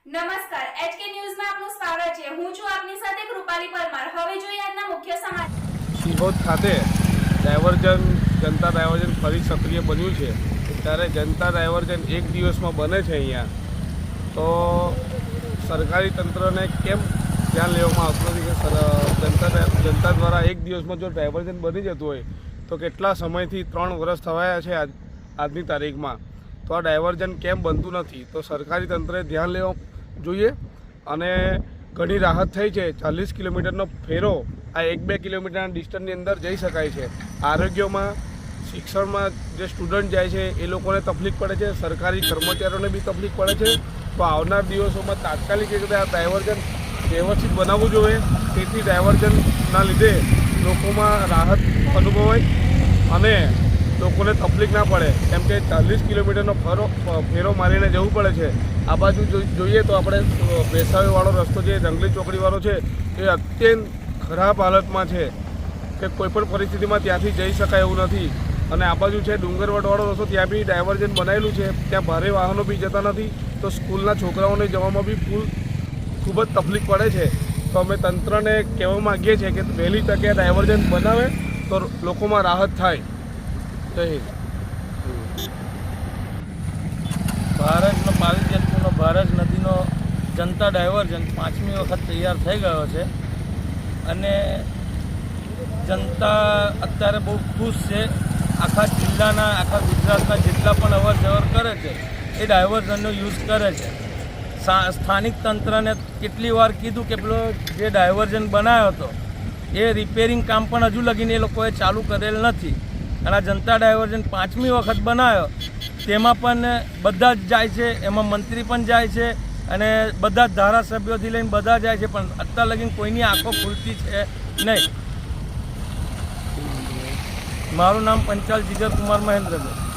નમસ્કાર એચકે ન્યૂઝમાં આપનું સ્વાગત છે। હું છું આપની સાથે કૃપાલી પરમાર। હવે જોઈએ આજના મુખ્ય સમાચાર। સિહોર ખાતે જનતા ડાયવર્ઝન ફરી સક્રિય બન્યું છે ત્યારે જનતા ડાયવર્ઝન એક દિવસમાં બને છે અહીંયા તો સરકારી તંત્રને કેમ ધ્યાન લેવામાં આવતું નથી કે જનતા દ્વારા એક દિવસમાં જો ડાયવર્ઝન બની જતું હોય તો કેટલા સમયથી 3 વર્ષ થવાયા છે આજની તારીખમાં તો આ ડાયવર્ઝન કેમ બનતું નથી તો સરકારી તંત્રે ધ્યાન લેવું જોઈએ। અને ઘણી રાહત થઈ છે। 40 કિલોમીટરનો ફેરો આ 1-2 કિલોમીટરના ડિસ્ટન્સની અંદર જઈ શકાય છે। આરોગ્યમાં શિક્ષણમાં જે સ્ટુડન્ટ જાય છે એ લોકોને તકલીફ પડે છે, સરકારી કર્મચારીઓને બી તકલીફ પડે છે। તો આવનાર દિવસોમાં તાત્કાલિક રીતે આ ડાયવર્ઝન વ્યવસ્થિત બનાવવું જોઈએ તેથી ડાયવર્ઝનના લીધે લોકોમાં રાહત અનુભવાય અને લોકોને તકલીફ ના પડે કેમ કે 40 કિલોમીટરનો ફેરો મારીને જવું પડે છે। આ બાજુ જોઈએ તો આપણે બેસાવીવાળો રસ્તો જે જંગલી ચોકડીવાળો છે એ અત્યંત ખરાબ હાલતમાં છે કે કોઈપણ પરિસ્થિતિમાં ત્યાંથી જઈ શકાય એવું નથી। અને આ બાજુ છે ડુંગરવટવાળો રસ્તો ત્યાં બી ડાયવર્ઝન બનાવેલું છે, ત્યાં ભારે વાહનો બી જતા નથી તો સ્કૂલના છોકરાઓને જવામાં બી ખૂબ જ તકલીફ પડે છે। તો અમે તંત્રને કહેવા માગીએ છીએ કે વહેલી તકે ડાયવર્ઝન બનાવે તો લોકોમાં રાહત થાય। જય હિન્દ। ભારતનો 22 જેટનો ભારત નદીનો જનતા ડાયવર્ઝન 5મી વખત તૈયાર થઈ ગયો છે અને જનતા અત્યારે બહુ ખુશ છે। આખા જિલ્લાના આખા ગુજરાતના જેટલા પણ અવર જવર કરે છે એ ડાયવર્ઝનનો યુઝ કરે છે। સ્થાનિક તંત્રને કેટલી વાર કીધું કે પેલો જે ડાયવર્ઝન બનાવ્યો હતો એ રિપેરિંગ કામ પણ હજુ લગીને એ લોકોએ ચાલુ કરેલ નથી અને આ જનતા ડાયવર્ઝન 5મી વખત બનાવ્યો તેમાં પણ બધા જ જાય છે, એમાં મંત્રી પણ જાય છે અને બધા જ ધારાસભ્યોથી લઈને બધા જાય છે પણ અત્યાર લગીને કોઈની આંખો ખુલતી છે નહીં। મારું નામ પંચાલ જીગર કુમાર મહેન્દ્રભાઈ।